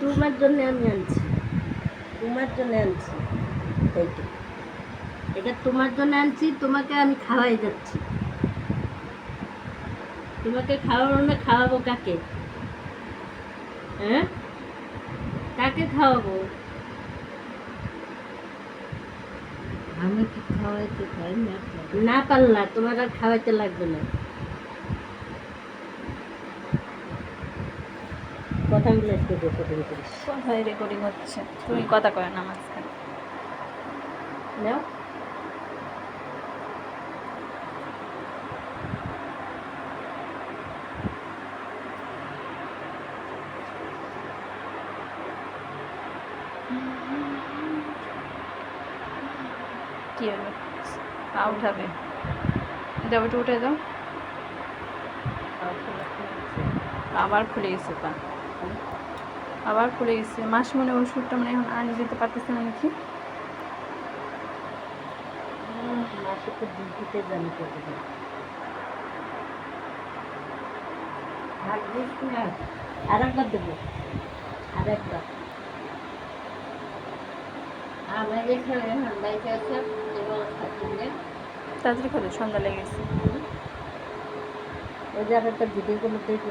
তোমার জন্য আমি আনছি, তোমার জন্য আনছি, এইটা এটা তোমার জন্য আনছি, তোমাকে আমি খাওয়াই যাচ্ছি। তোমাকে খাওয়াবো না, খাওয়াবো কাকে? হ্যাঁ, কাকে খাওয়াবো? আমি কি খাওয়াইতে পারি না? না পারলা, তোমার আর খাওয়াইতে লাগবে না। কথাগুলো একটু রেকর্ডিং করিস। কোথায় রেকর্ডিং হচ্ছে? তুমি কথা কয় না মাঝখানে। নাও, কি হবে? পা উঠাবে, দাও একটু উঠে দাও। আবার খুলে গেছে পা, আবার খুলে গেছে। মাস মনে ওষুধটা মানে এখন আনি দিতে পারতেছে না নাকি? মাসে তো ডিউটিতে জানি করবে। ভাগ্যিস না, আর একবার দেবো, আর একবার। আমার এখানে এখন বাইকে আছে, এবার থাকলে তাড়াতাড়ি খোলো, সন্ধ্যা লেগে গেছে। ওই যে আর একটা ভিডিও করে দেখি।